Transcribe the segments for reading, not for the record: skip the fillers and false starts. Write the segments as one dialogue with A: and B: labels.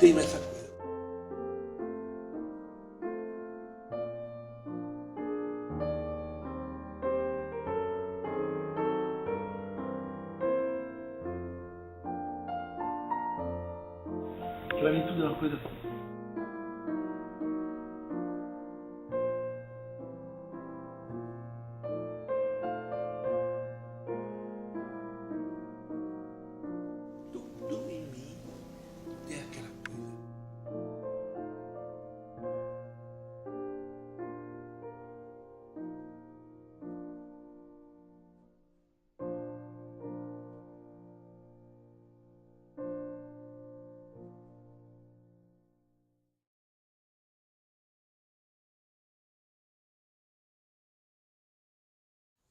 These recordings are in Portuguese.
A: tenho essa coisa. Para mim tudo é uma coisa. Tudo em mim tem aquela coisa.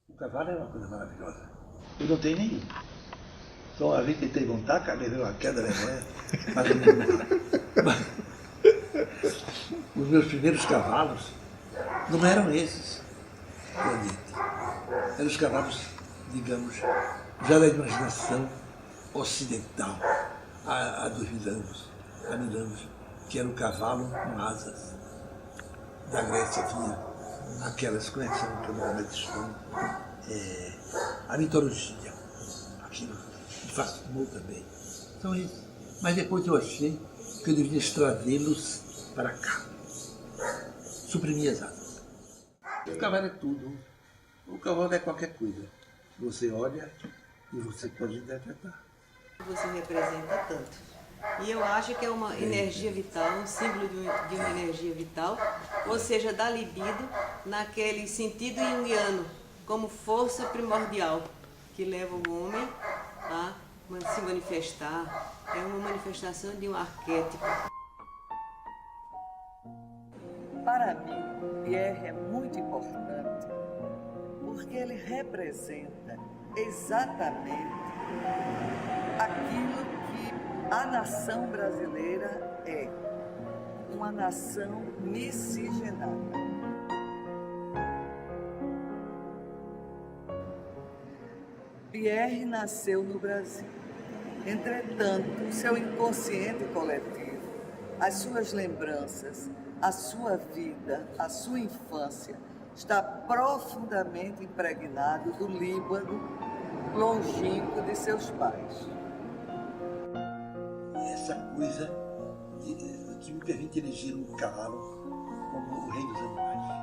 A: O cavalo é uma coisa maravilhosa. Eu não tenho nenhum. Só uma vez tentei montar, levei uma queda vergonha, mas eu não. Os meus primeiros cavalos não eram esses, eram os cavalos, digamos, já da imaginação ocidental, há 2000 anos, há 1000 anos, que era o cavalo com asas. Da Grécia tinha aquelas, como é que são, que eu normalmente chamo, a mitologia, aquilo me fascinou também. Então, mas depois eu achei que eu devia trazê-los para cá, suprimir as asas. O cavalo é tudo, o cavalo é qualquer coisa. Você olha e você pode interpretar.
B: Você representa tanto. E eu acho que é uma energia vital, um símbolo de uma energia vital, ou seja, da libido naquele sentido junguiano, como força primordial, que leva o homem a se manifestar. É uma manifestação de um arquétipo.
C: Para mim, Pierre é muito importante, porque ele representa exatamente aquilo que a nação brasileira é, uma nação miscigenada. Pierre nasceu no Brasil. Entretanto, seu inconsciente coletivo, as suas lembranças, a sua vida, a sua infância, está profundamente impregnado do Líbano longínquo de seus pais.
A: Essa coisa que me permite eleger um cavalo como o rei dos animais.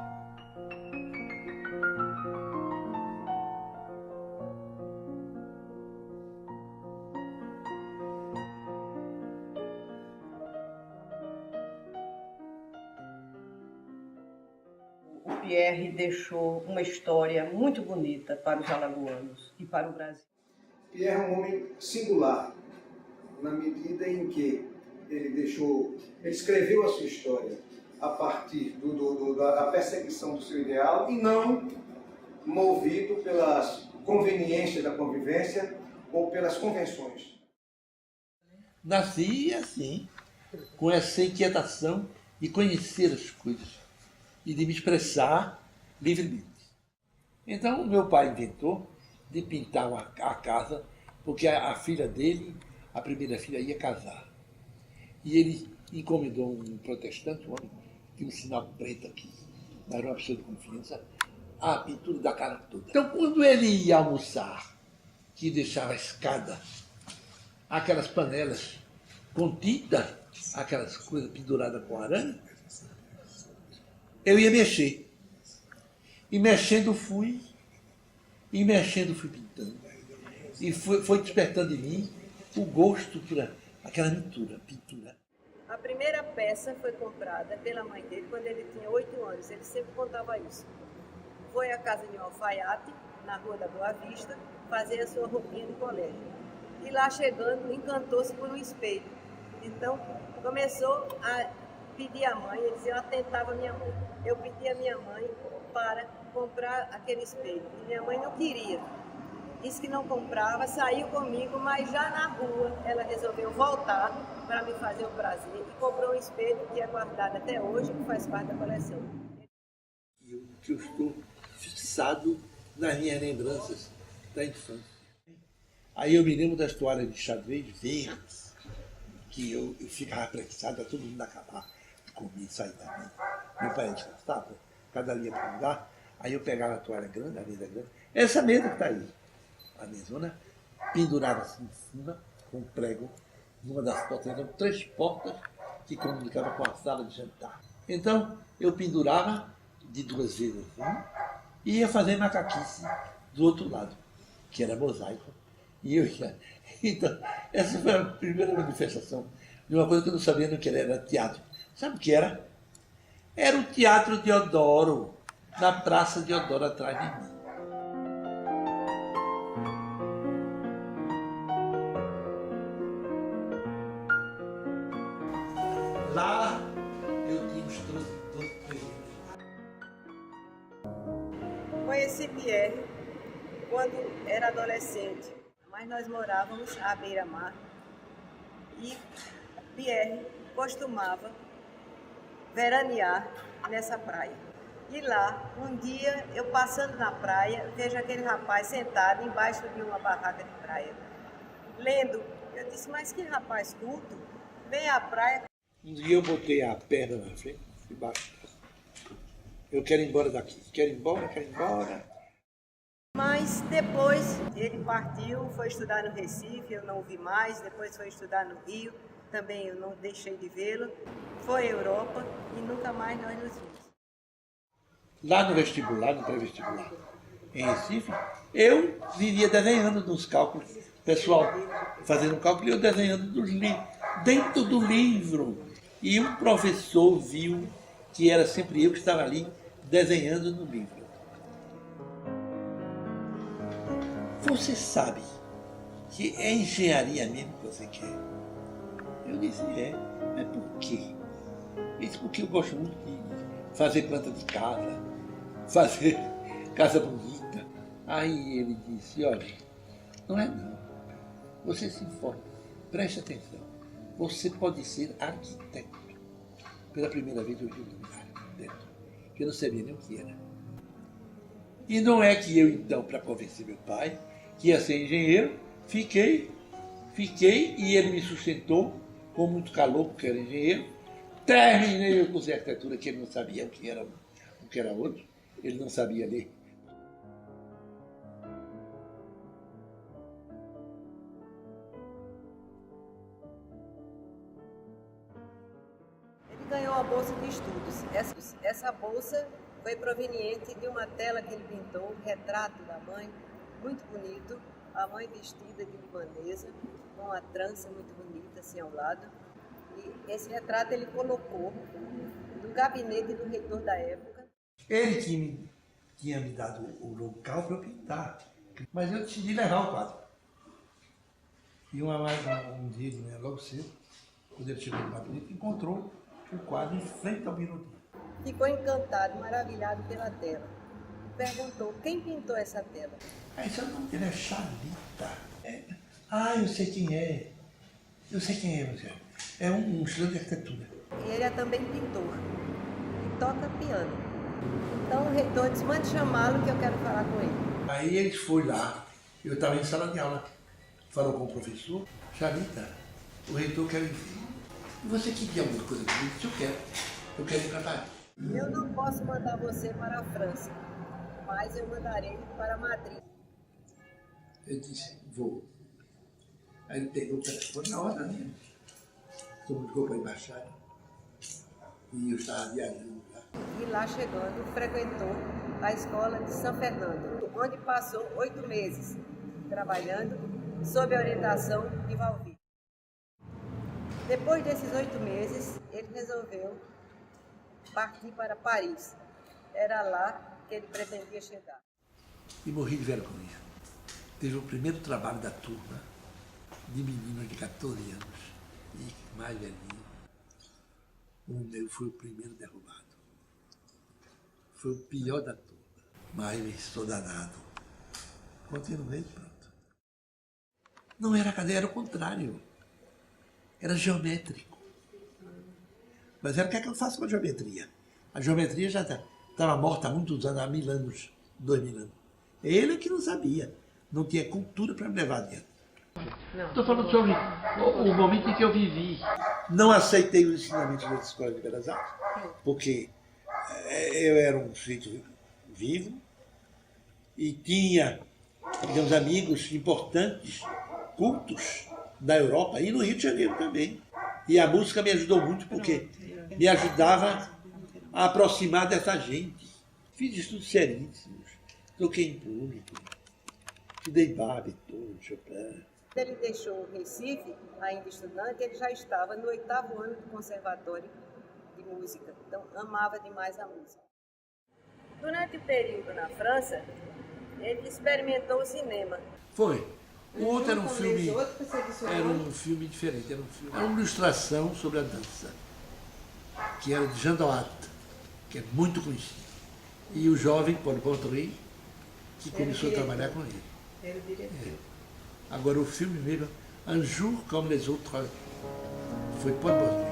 D: O Pierre deixou uma história muito bonita para os alagoanos e para o Brasil.
E: Pierre é um homem singular, na medida em que ele escreveu a sua história a partir da perseguição do seu ideal e não movido pelas conveniências da convivência ou pelas convenções.
A: Nasci assim, com essa inquietação de conhecer as coisas e de me expressar livremente. Então, meu pai inventou de pintar a casa, porque a filha dele, a primeira filha, ia casar. E ele encomendou um protestante, um homem, que tinha um sinal preto aqui, era uma pessoa de confiança, a pintura da cara toda. Então, quando ele ia almoçar, que deixava a escada, aquelas panelas com tinta, aquelas coisas penduradas com arame, eu ia mexer. E mexendo fui pintando. E foi despertando em mim o gosto por aquela pintura.
B: A primeira peça foi comprada pela mãe dele quando ele tinha 8 anos, ele sempre contava isso. Foi à casa de um alfaiate, na Rua da Boa Vista, fazer a sua roupinha de colégio. E lá chegando, encantou-se por um espelho. Então, começou a pedir à mãe, ele dizia, eu atentava a minha mãe. Eu pedi a minha mãe para comprar aquele espelho. E minha mãe não queria. Disse que não comprava, saiu comigo, mas já na rua ela resolveu voltar para me fazer o prazer e comprou um espelho que é guardado até hoje, que faz parte da coleção.
A: Que eu estou fixado nas minhas lembranças da infância. Aí eu me lembro das toalhas de xadrez verdes, que eu ficava apressado, todo mundo acabar de comer e sair dali. Meu pai descansava, cada linha para mudar, aí eu pegava a toalha grande, a mesa grande, essa mesa que está aí, a mesona, pendurava assim em cima, com um prego, numa das portas, eram 3 portas que comunicavam com a sala de jantar. Então, eu pendurava de 2 vezes assim, e ia fazer macaquice do outro lado, que era mosaico. E eu ia. Então, essa foi a primeira manifestação de uma coisa que eu não sabia no que era teatro. Sabe o que era? Era o Teatro Deodoro, na Praça Deodoro, atrás de mim. Lá eu tinha uns 12 anos.
B: Conheci Pierre quando era adolescente, mas nós morávamos à beira-mar e Pierre costumava veranear nessa praia. E lá, um dia, eu passando na praia, vejo aquele rapaz sentado embaixo de uma barraca de praia, lendo. Eu disse, mas que rapaz culto, vem à praia.
A: Um dia eu botei a perna na frente, embaixo. Eu quero ir embora daqui, quero ir embora.
B: Mas depois ele partiu, foi estudar no Recife, eu não o vi mais, depois foi estudar no Rio, também eu não deixei de vê-lo, foi à Europa e nunca mais nós nos vimos.
A: Lá no vestibular, no pré-vestibular, em Recife, eu vivia desenhando nos cálculos, pessoal fazendo cálculo e eu desenhando dentro do livro. E um professor viu que era sempre eu que estava ali desenhando no livro. Você sabe que é engenharia mesmo que você quer? Eu disse, mas por quê? Ele disse, porque eu gosto muito de fazer planta de casa, fazer casa bonita. Aí ele disse, olha, não é não. Você se informa, preste atenção. Você pode ser arquiteto. Pela primeira vez eu vi um arquiteto, que eu não sabia nem o que era. E não é que eu, então, para convencer meu pai, que ia ser engenheiro, fiquei e ele me sustentou com muito calor, porque era engenheiro. Terminei o curso de arquitetura, que ele não sabia o que era outro, ele não sabia ler.
B: Ele ganhou a bolsa de estudos. Essa bolsa foi proveniente de uma tela que ele pintou, um retrato da mãe, muito bonito, a mãe vestida de libanesa, com uma trança muito bonita assim ao lado. E esse retrato ele colocou no gabinete do reitor da época.
A: Ele que tinha me dado o local para eu pintar, mas eu decidi levar o quadro. E um dia, logo cedo, quando ele chegou no gabinete, encontrou o quadro em frente ao Mirodi.
B: Ficou encantado, maravilhado pela tela. Perguntou quem pintou essa tela.
A: Aí seu nome dele é Chalita. Eu sei quem é. Eu sei quem é, você. É um estudante de arquitetura.
B: E ele é também pintor e toca piano. Então o reitor disse, mande chamá-lo que eu quero falar com ele.
A: Aí ele foi lá, eu estava em sala de aula, falou com o professor, Chalita, o reitor quer ir. E você queria alguma coisa comigo? Eu quero ir para Paris.
B: Eu não posso mandar você para a França, mas eu mandarei para Madrid.
A: Eu disse, vou. Aí ele pegou o telefone na hora, né? Comunicou para a embaixada. E eu estava viajando lá.
B: E lá chegando, frequentou a escola de São Fernando, onde passou 8 meses trabalhando sob a orientação de Valvir. Depois desses 8 meses, ele resolveu partir para Paris. Era lá que ele pretendia chegar.
A: E morri de vergonha. Teve o primeiro trabalho da turma, de menino de 14 anos e mais velhinho. O meu foi o primeiro derrubado. Foi o pior da turma, mas estou danado. Continuei, pronto. Não era cadeira, era o contrário. Era geométrico. Mas era o que é que eu faço com a geometria? A geometria já estava morta há muitos anos, há 1000 anos, 2000 anos. Ele é que não sabia, não tinha cultura para me levar adiante. Estou falando sobre o momento em que eu vivi. Não aceitei os ensinamentos das escolas de Belas Artes, porque eu era um sujeito vivo e tinha, digamos, amigos importantes, cultos, da Europa e no Rio de Janeiro também. E a música me ajudou muito porque me ajudava a aproximar dessa gente. Fiz estudos seríssimos, toquei em público, estudei Bach, Beethoven, Chopin.
B: Ele deixou o Recife, ainda estudante, ele já estava no 8º ano do Conservatório de Música, então amava demais a música. Durante o período na França, ele experimentou o cinema.
A: Foi. O outro era um filme diferente, era uma ilustração sobre a dança, que era de Jean Doat, que é muito conhecido. E o jovem Paul Portrait, que começou a trabalhar com ele.
B: Era o diretor.
A: Agora o filme mesmo, Un jour comme les autres, foi Paul Portrait.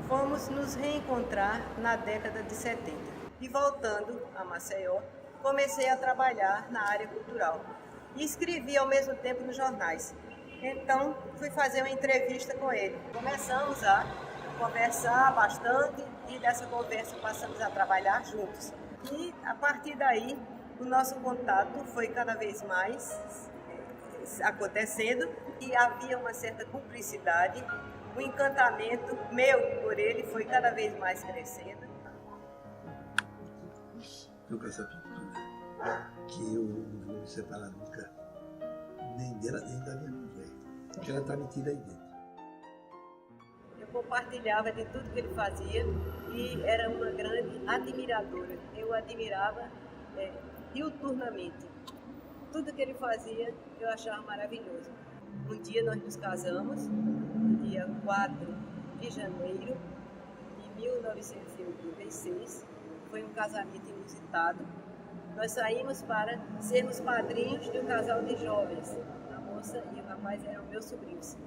B: Fomos nos reencontrar na década de 70. E voltando a Maceió, comecei a trabalhar na área cultural. E escrevi ao mesmo tempo nos jornais. Então, fui fazer uma entrevista com ele. Começamos a conversar bastante e dessa conversa passamos a trabalhar juntos. E, a partir daí, o nosso contato foi cada vez mais acontecendo e havia uma certa cumplicidade. O encantamento meu por ele foi cada vez mais crescendo.
A: Estou com essa pintura, que eu não vou me separar nunca, nem dela, nem da minha mulher, porque ela está metida aí dentro.
B: Eu compartilhava de tudo que ele fazia e era uma grande admiradora. Eu admirava diuturnamente. Tudo que ele fazia eu achava maravilhoso. Um dia nós nos casamos, no dia 4 de janeiro de 1986. Foi um casamento inusitado. Nós saímos para sermos padrinhos de um casal de jovens. A moça e o rapaz eram meus sobrinhos.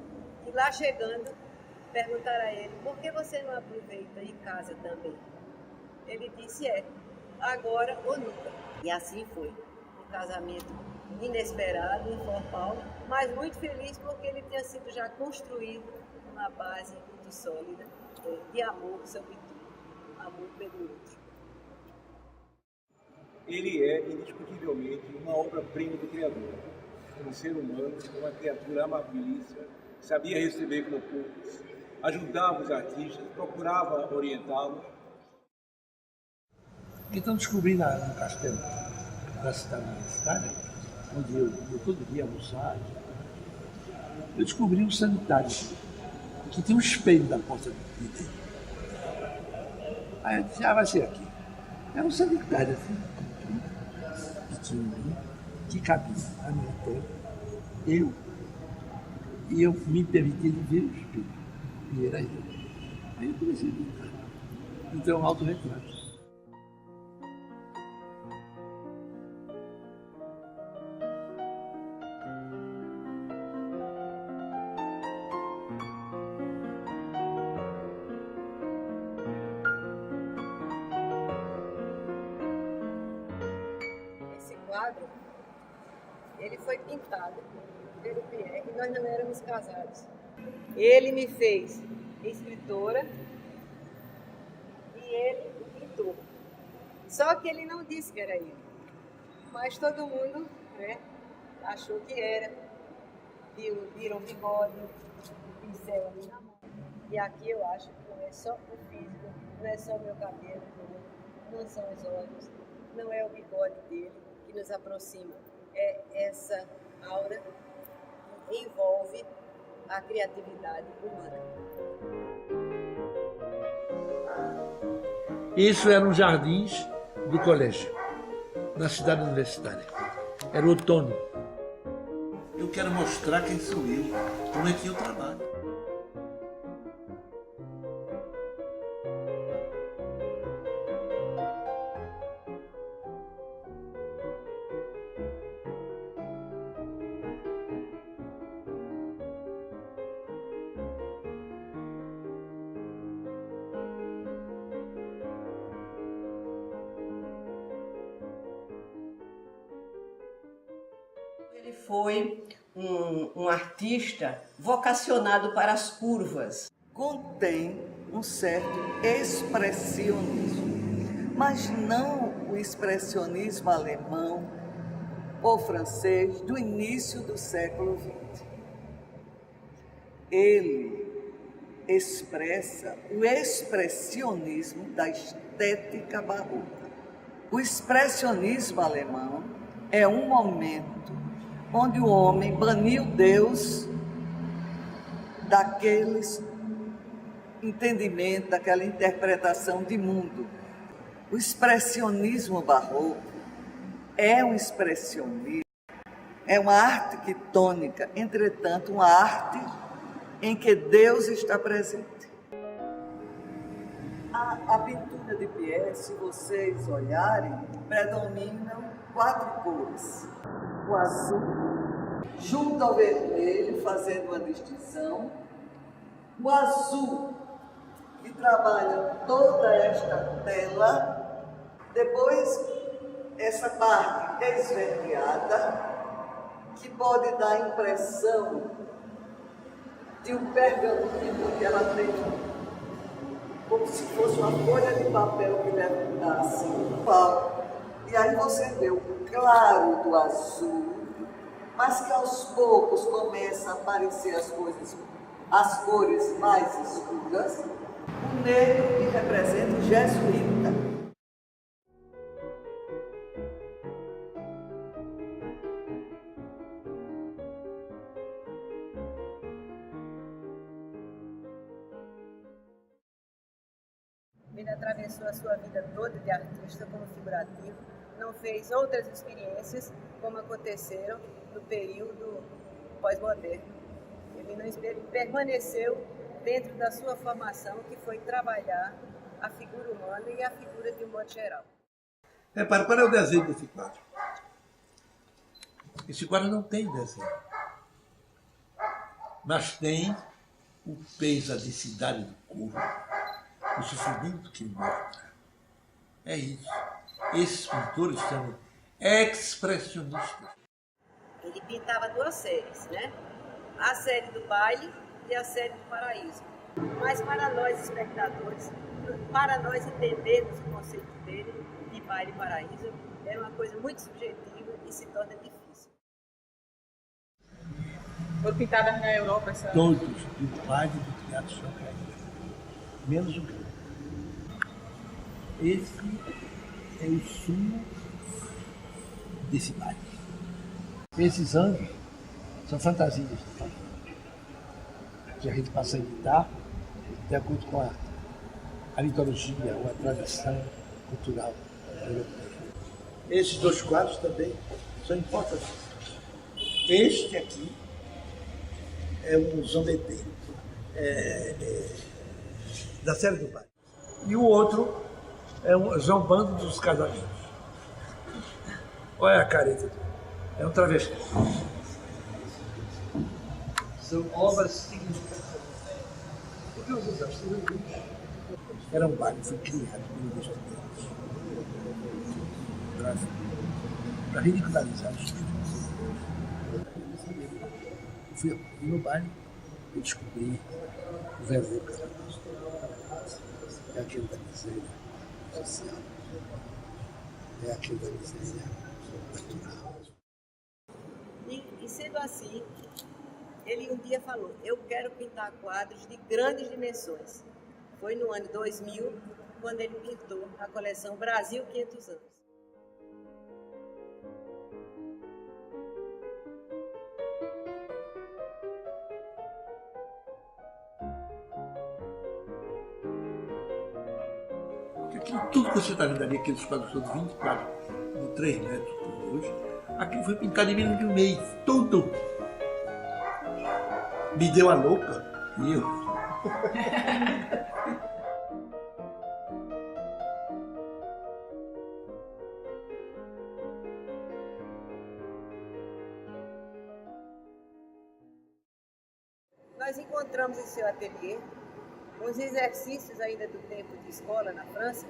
B: E lá chegando, perguntaram a ele, por que você não aproveita e casa também? Ele disse, agora ou nunca. E assim foi. Um casamento inesperado, informal, mas muito feliz porque ele tinha sido já construído uma base muito sólida de amor, sobretudo. Amor pelo outro.
F: Ele é, indiscutivelmente, uma obra-prima do Criador. Um ser humano, uma criatura amabilíssima, sabia receber como poucos, ajudava os artistas, procurava orientá-los.
A: Então descobri no castelo da cidade universitária, onde eu todo dia almoçava, eu descobri um sanitário que tinha um espelho da porta de dentro. Aí eu disse, vai ser aqui. Era um sanitário assim, pequenininho, que cabia a minha tela, e eu me permitia de ver o espelho. E era ele. Aí eu comecei a brincar. Então, um autorretrato.
B: Esse quadro, ele foi pintado pelo Pierre e nós não éramos casados. Ele me fez escritora e ele pintor. Só que ele não disse que era ele. Mas todo mundo achou que era. Viram o bigode, o pincel ali na mão. E aqui eu acho que não é só o físico, não é só o meu cabelo, não são os olhos, não é o bigode dele que nos aproxima. É essa aura que envolve a criatividade humana.
A: Isso eram jardins do colégio, na cidade universitária. Era o outono. Eu quero mostrar quem sou eu, como é que eu trabalho.
D: Ele foi um artista vocacionado para as curvas.
C: Contém um certo expressionismo, mas não o expressionismo alemão ou francês do início do século XX. Ele expressa o expressionismo da estética barroca. O expressionismo alemão é um momento onde o homem baniu Deus daqueles entendimento, daquela interpretação de mundo. O expressionismo barroco é um expressionismo, é uma arte quitônica, entretanto, uma arte em que Deus está presente. A pintura de Pierre, se vocês olharem, predominam 4 cores. O azul, junto ao vermelho, fazendo uma distinção. O azul, que trabalha toda esta tela, depois essa parte esverdeada, que pode dar a impressão de um pergaminho que ela tem, como se fosse uma folha de papel que levantasse um pau. E aí você vê o claro do azul, mas que aos poucos começa a aparecer as cores mais escuras. O negro que representa o jesuíta.
B: Ele atravessou a sua vida toda de artista como figurativo, não fez outras experiências como aconteceram no período pós-moderno. Ele permaneceu dentro da sua formação, que foi trabalhar a figura humana e a figura de um modo geral.
A: Repare, qual é o desenho desse quadro? Esse quadro não tem desenho, mas tem o peso, a densidade do corpo, o sofrimento que ele mostra. É isso. Esses pintores são expressionistas.
B: Ele pintava 2 séries, né? A série do baile e a série do paraíso. Mas para nós espectadores, para nós entendermos o conceito dele de baile e paraíso, é uma coisa muito subjetiva e se torna difícil.
G: Foram pintadas na Europa essa...
A: Todos do baile e do teatro são caídos, menos o grego. Esse é o sumo desse baile. Esses anjos são fantasias do baile, que a gente passa a imitar de acordo com a mitologia ou a tradição cultural europeia. Esses 2 quadros também são importantíssimos. Este aqui é um zombeteiro da série do baile. E o outro é um zombando dos casamentos. Olha a careta dele. É um travesti. São obras significativas. Porque os desafios era um baile que foi criado pelos estudantes para ridicularizar os estudantes. Eu fui no baile e descobri o verdadeiro casamento. É aquele da miséria social. É aquele da miséria natural.
B: E sendo assim, ele um dia falou, eu quero pintar quadros de grandes dimensões. Foi no ano 2000, quando ele pintou a coleção Brasil 500 anos.
A: Tudo que você está vendo ali, aqueles quadros todos 24 de 3 metros por 2, aquilo foi pintado em menos de um mês, tudo. Me deu a louca e eu.
B: Nós encontramos em seu ateliê uns exercícios ainda do tempo de escola na França,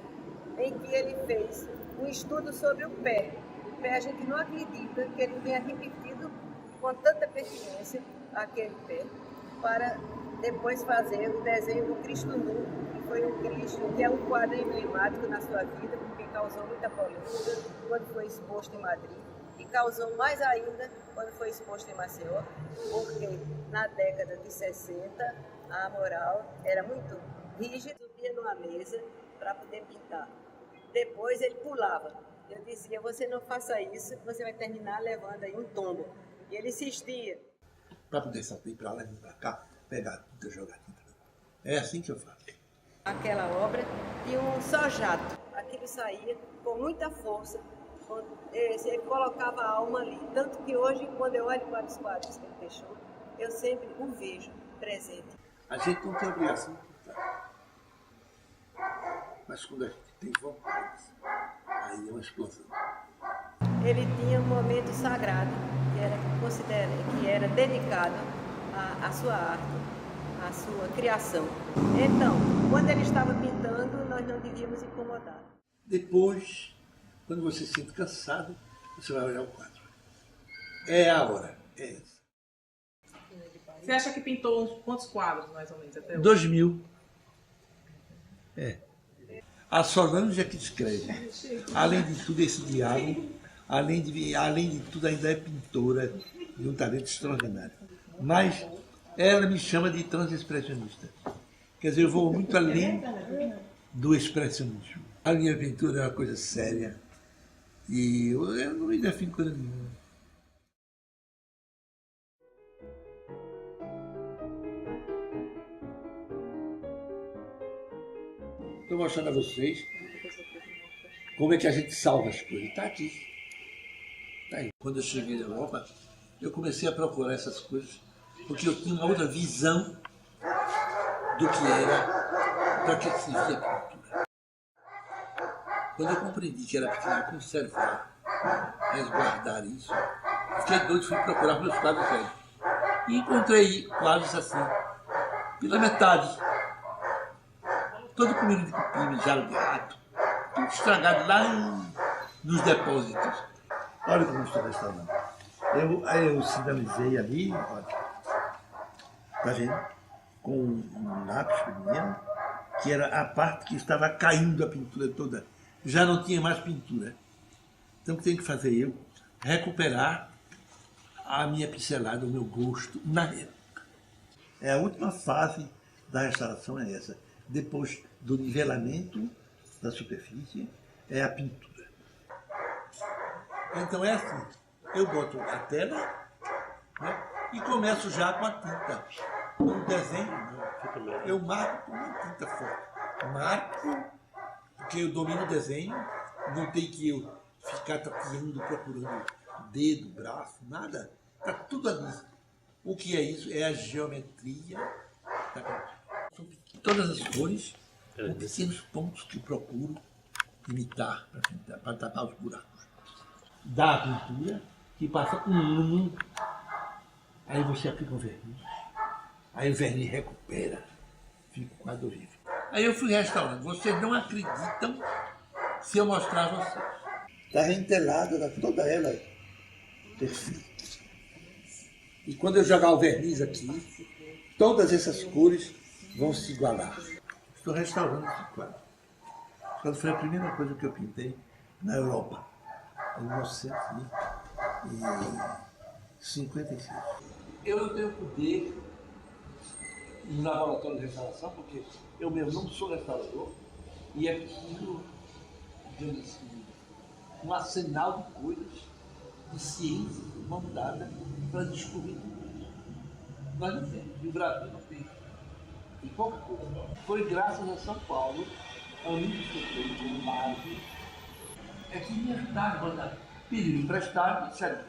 B: em que ele fez um estudo sobre o pé, pé, a gente não acredita que ele tenha repetido com tanta pertinência aquele pé para depois fazer o desenho do Cristo Nu, que foi um Cristo, que é um quadro emblemático na sua vida, porque causou muita polêmica quando foi exposto em Madrid, e causou mais ainda quando foi exposto em Maceió, porque na década de 60 a moral era muito rígida, subia numa mesa para poder pintar. Depois ele pulava. Eu dizia, você não faça isso, você vai terminar levando aí um tombo. E ele insistia.
A: Para poder sair para lá e vir para cá, pegar tudo e jogar tinta. É assim que eu faço.
B: Aquela obra tinha um só jato. Aquilo saía com muita força. Ele colocava a alma ali. Tanto que hoje, quando eu olho para os quadros que ele deixou, eu sempre o vejo presente.
A: A gente não tem obrigação de pintar. Mas quando a gente tem vontade, aí é uma explosão.
B: Ele tinha um momento sagrado que era dedicado à sua arte, à sua criação. Então, quando ele estava pintando, nós não devíamos incomodar.
A: Depois, quando você se sente cansado, você vai olhar o quadro. É a hora, é essa.
G: Você acha que pintou quantos quadros, mais ou menos, até hoje?
A: 2000. É. A Solange é que escreve. Além de tudo, esse diálogo, além de tudo, ainda é pintora de um talento extraordinário. Mas ela me chama de transexpressionista. Quer dizer, eu vou muito além do expressionismo. A minha pintura é uma coisa séria e eu não me defino coisa nenhuma. Estou mostrando a vocês como é que a gente salva as coisas. Está aqui. Está aí. Quando eu cheguei na Europa, eu comecei a procurar essas coisas porque eu tinha uma outra visão do que era, para que servia a pintura. Quando eu compreendi que era preciso conservar, resguardar isso, fiquei doido, fui procurar meus quadros velhos. E encontrei quadros assim, pela metade. Todo comido de cupim, mijado de rato, tudo estragado lá nos depósitos. Olha como estou restaurando. Eu sinalizei ali, olha, tá vendo? Com um lápis pequeno, que era a parte que estava caindo a pintura toda. Já não tinha mais pintura. Então o que tenho que fazer eu? Recuperar a minha pincelada, o meu gosto na época. É a última fase da restauração é essa. Depois do nivelamento da superfície, é a pintura. Então é assim, eu boto a tela, né, e começo já com a tinta. No desenho, eu marco com uma tinta forte. Marco, porque eu domino o desenho, não tem que eu ficar tateando, procurando dedo, braço, nada. Está tudo ali. O que é isso? É a geometria da pintura. Todas as cores, com pequenos pontos que procuro imitar para tapar os buracos. Da pintura, que passa aí você aplica o verniz, aí o verniz recupera, fica o quadro vivo. Aí eu fui restaurando. Vocês não acreditam se eu mostrar a vocês. Está rentelada, toda ela perfeita. E quando eu jogar o verniz aqui, todas essas cores vão se igualar. Estou restaurando esse quadro. Esse quadro foi a primeira coisa que eu pintei na Europa, em 1956. Eu não tenho poder no laboratório de restauração, porque eu mesmo não sou restaurador, e é preciso, digamos assim, um arsenal de coisas, de ciência, de mão dada, para descobrir tudo isso. Nós não temos, e o Brasil não tem. E pouca coisa. Foi graças a São Paulo, amigos que eu tenho como base, é que me ajudaram a pedir emprestado e disseram,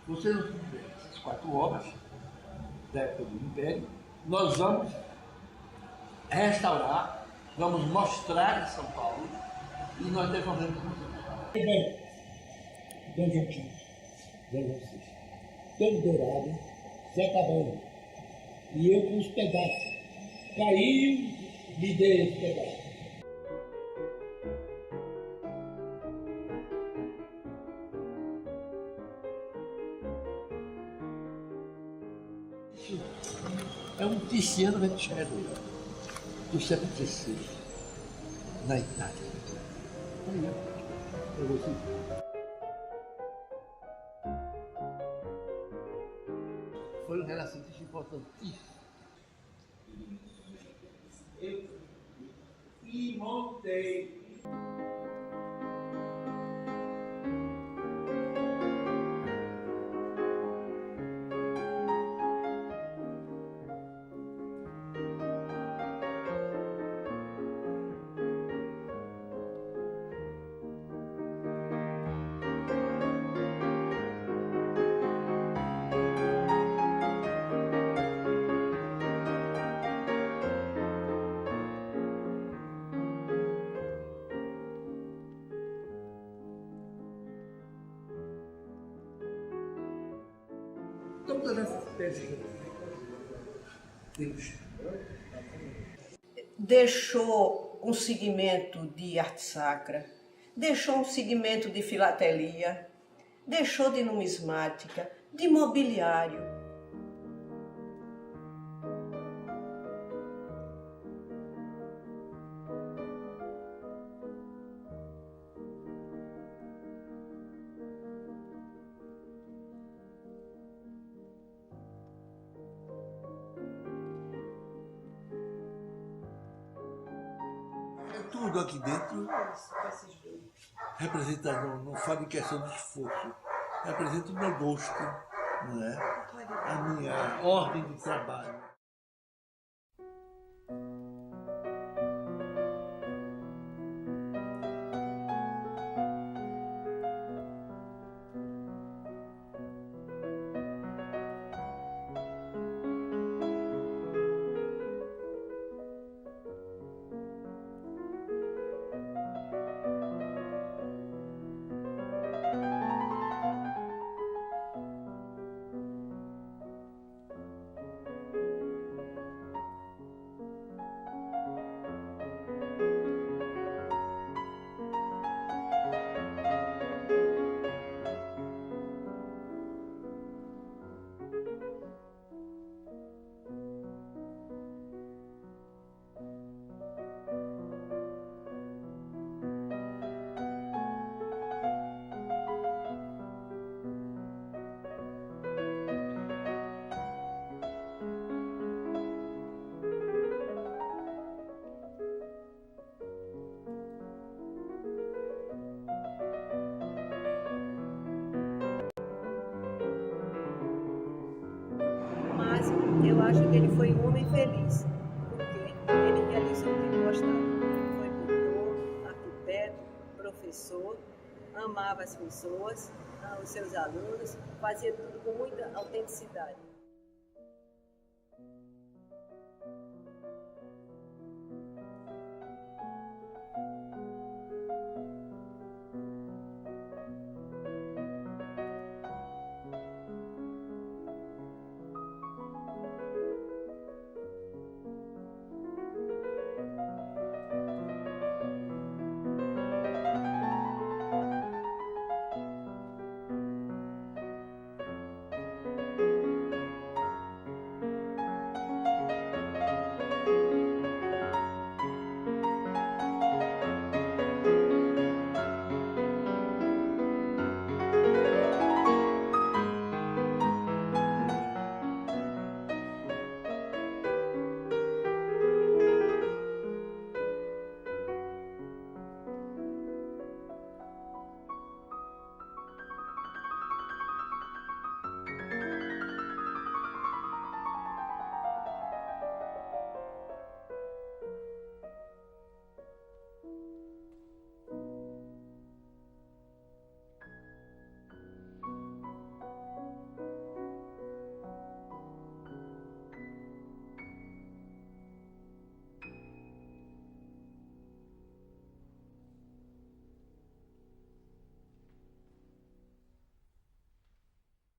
A: você não tem essas 4 obras da época do Império, nós vamos restaurar, vamos mostrar em São Paulo e nós devolvemos o museu. Bem, aqui, vocês, todo dourado, Zé Cabana, e eu com os pedaços. Caiu, me dei esse pedaço. Isso é um Tiziano Venicelli, do século XVI, na Itália. Aí, ó, para você. Foi um renascentista importantíssimo.
F: E montei.
A: Todas essas peças temos.
D: Deixou um segmento de arte sacra, deixou um segmento de filatelia, deixou de numismática, de mobiliário.
A: Tudo aqui dentro representa, não falo em questão de esforço, representa o meu gosto, não é? A minha ordem de trabalho.
B: Eu acho que ele foi um homem feliz, porque ele realizou o que ele gostava. Foi pintor, arquiteto, professor, amava as pessoas, os seus alunos, fazia tudo com muita autenticidade.